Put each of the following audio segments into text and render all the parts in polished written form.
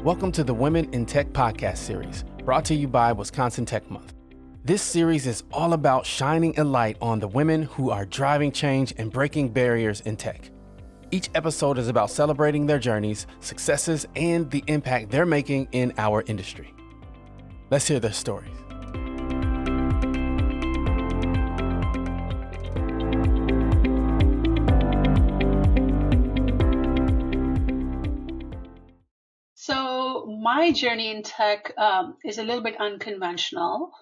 Welcome to the Women in Tech podcast series, brought to you by Wisconsin Tech Month. This series is all about shining a light on the women who are driving change and breaking barriers in tech. Each episode is about celebrating their journeys, successes, and the impact they're making in our industry. Let's hear their stories. So my journey in tech is a little bit unconventional.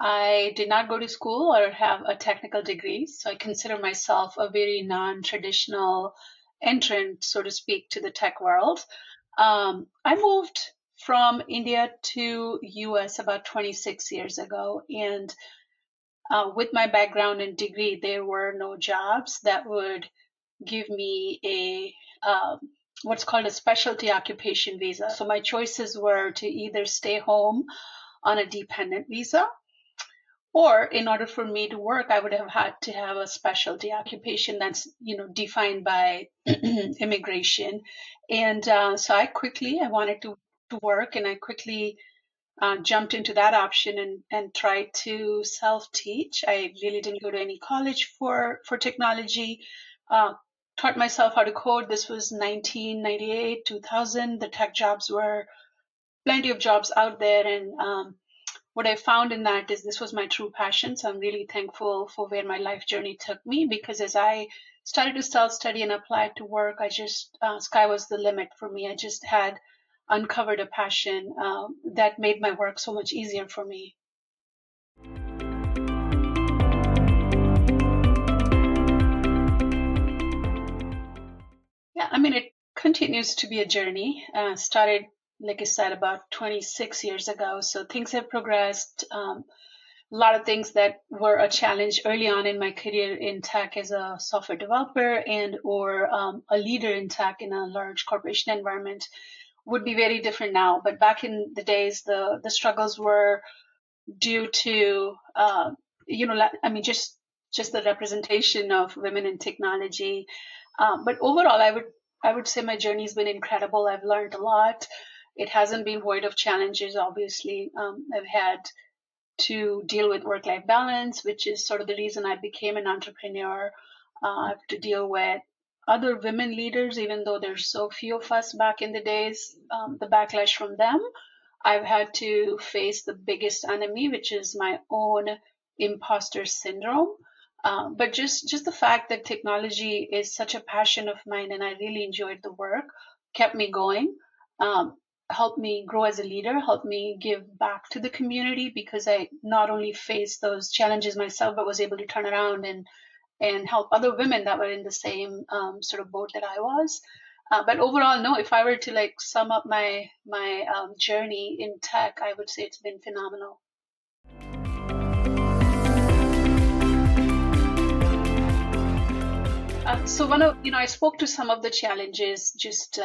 I did not go to school or have a technical degree, so I consider myself a very non-traditional entrant, so to speak, to the tech world. I moved from India to US about 26 years ago, and with my background and degree, there were no jobs that would give me a what's called a specialty occupation visa. So my choices were to either stay home on a dependent visa, or in order for me to work, I would have had to have a specialty occupation that's defined by immigration. And so I wanted to work, and I quickly jumped into that option and tried to self-teach. I really didn't go to any college for technology. Taught myself how to code. This was 1998, 2000. The tech jobs were plenty of jobs out there. And what I found in that is this was my true passion. So I'm really thankful for where my life journey took me, because as I started to self-study and apply to work, sky was the limit for me. I just had uncovered a passion that made my work so much easier for me. Yeah, I mean, it continues to be a journey. Started, like I said, about 26 years ago. So things have progressed. A lot of things that were a challenge early on in my career in tech as a software developer or a leader in tech in a large corporation environment would be very different now. But back in the days, the struggles were due to, just the representation of women in technology. But overall, I would say my journey has been incredible. I've learned a lot. It hasn't been void of challenges, obviously. I've had to deal with work-life balance, which is sort of the reason I became an entrepreneur. I have to deal with other women leaders, even though there's so few of us back in the days, the backlash from them. I've had to face the biggest enemy, which is my own imposter syndrome. But just the fact that technology is such a passion of mine and I really enjoyed the work kept me going, helped me grow as a leader, helped me give back to the community, because I not only faced those challenges myself, but was able to turn around and help other women that were in the same sort of boat that I was. But overall, no, if I were to sum up my journey in tech, I would say it's been phenomenal. I spoke to some of the challenges just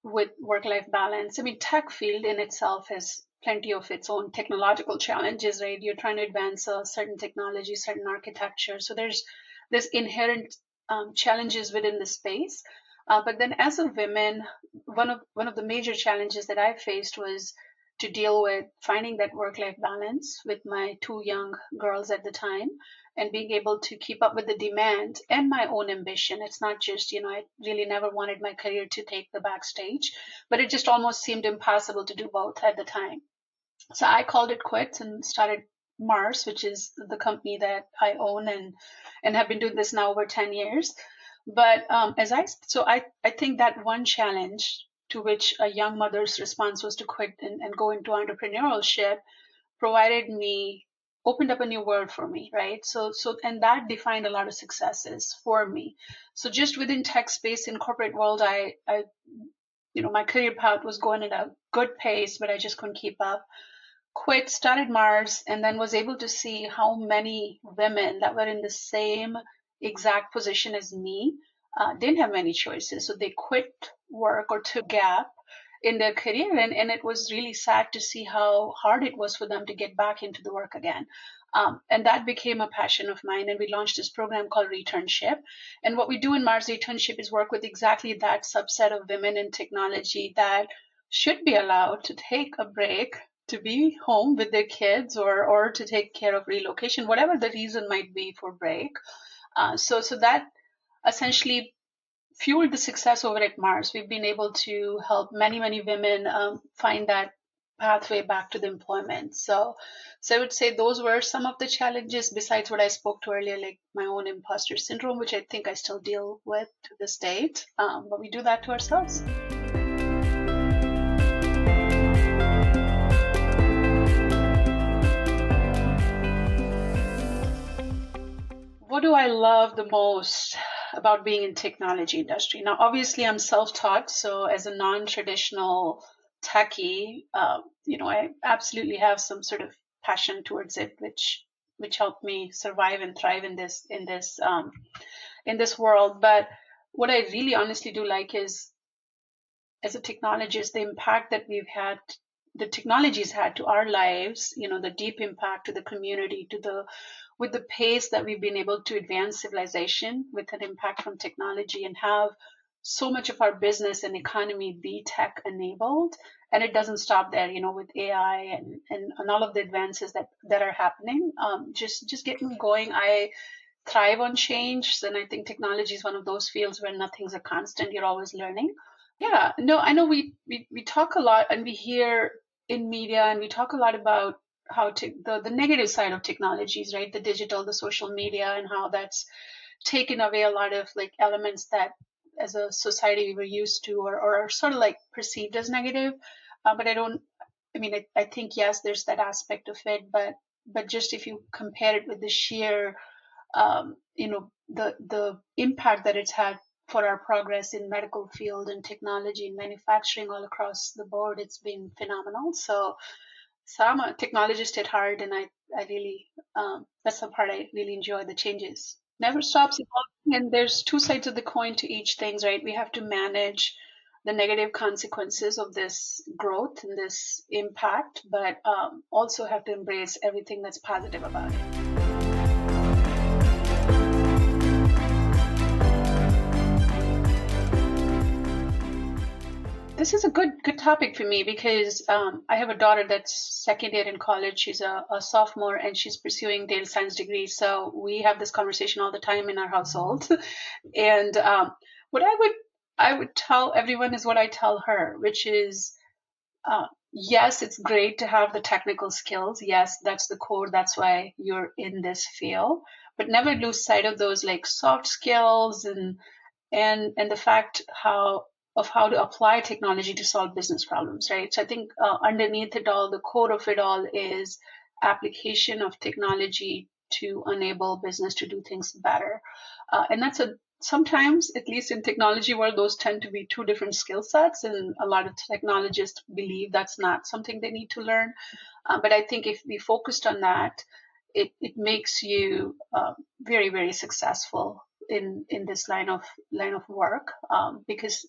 with work-life balance. I mean, tech field in itself has plenty of its own technological challenges, right? You're trying to advance a certain technology, certain architecture. So there's inherent challenges within the space. But then as a woman, one of the major challenges that I faced was to deal with finding that work-life balance with my two young girls at the time, and being able to keep up with the demand and my own ambition. It's not just, I really never wanted my career to take the backstage, but it just almost seemed impossible to do both at the time. So I called it quits and started Mars, which is the company that I own and have been doing this now over 10 years. But I think that one challenge to which a young mother's response was to quit and go into entrepreneurship opened up a new world for me, right? And that defined a lot of successes for me. So just within tech space in corporate world, my career path was going at a good pace, but I just couldn't keep up. Quit, started Mars, and then was able to see how many women that were in the same exact position as me didn't have many choices. So they quit work or took a gap in their career, and it was really sad to see how hard it was for them to get back into the work again. And that became a passion of mine, and we launched this program called Returnship. And what we do in Mars Returnship is work with exactly that subset of women in technology that should be allowed to take a break, to be home with their kids, or to take care of relocation, whatever the reason might be for break. So that essentially fueled the success over at Mars. We've been able to help many women find that pathway back to the employment. So I would say those were some of the challenges besides what I spoke to earlier, like my own imposter syndrome, which I think I still deal with to this date. But we do that to ourselves. What do I love the most about being in technology industry? Now, obviously, I'm self-taught, so as a non-traditional techie, I absolutely have some sort of passion towards it, which helped me survive and thrive in this world. But what I really honestly do like is, as a technologist, the impact that the technology's had to our lives, the deep impact to the community, with the pace that we've been able to advance civilization with an impact from technology and have so much of our business and economy be tech enabled. And it doesn't stop there, with AI and all of the advances that are happening. Just getting going. I thrive on change. And I think technology is one of those fields where nothing's a constant. You're always learning. Yeah, no, I know we talk a lot and we hear in media and we talk a lot about the negative side of technologies, right? The digital, the social media, and how that's taken away a lot of like elements that as a society we were used to or are sort of like perceived as negative. But I think, yes, there's that aspect of it, but just if you compare it with the sheer, the impact that it's had for our progress in medical field and technology and manufacturing all across the board, it's been phenomenal. So I'm a technologist at heart, and I really, that's the part I really enjoy, the changes. Never stops evolving, and there's two sides of the coin to each thing, right? We have to manage the negative consequences of this growth and this impact, but also have to embrace everything that's positive about it. This is a good topic for me because I have a daughter that's second year in college. She's a sophomore and she's pursuing data science degree. So we have this conversation all the time in our household. And what I would tell everyone is what I tell her, which is yes, it's great to have the technical skills. Yes, that's the core. That's why you're in this field. But never lose sight of those like soft skills and the fact how to apply technology to solve business problems, right? So I think underneath it all, the core of it all is application of technology to enable business to do things better. And that's sometimes, at least in technology world, those tend to be two different skill sets, and a lot of technologists believe that's not something they need to learn. But I think if we focused on that, it makes you very successful in this line of work, because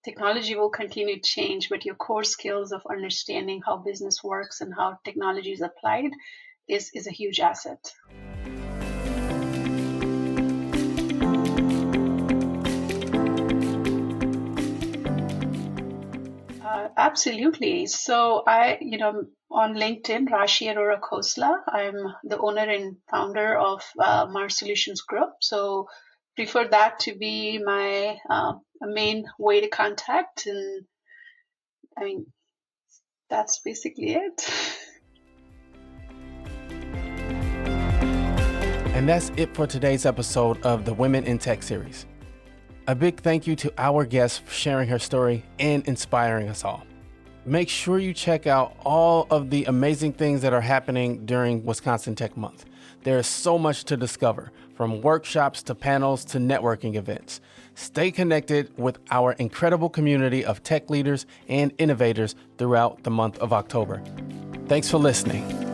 technology will continue to change, but your core skills of understanding how business works and how technology is applied is a huge asset. Absolutely. So on LinkedIn, Rashi Khosla. I'm the owner and founder of Mars Solutions Group. So prefer that to be my main way to contact. And I mean, that's basically it. And that's it for today's episode of the Women in Tech series. A big thank you to our guest for sharing her story and inspiring us all. Make sure you check out all of the amazing things that are happening during Wisconsin Tech Month. There is so much to discover, from workshops to panels to networking events. Stay connected with our incredible community of tech leaders and innovators throughout the month of October. Thanks for listening.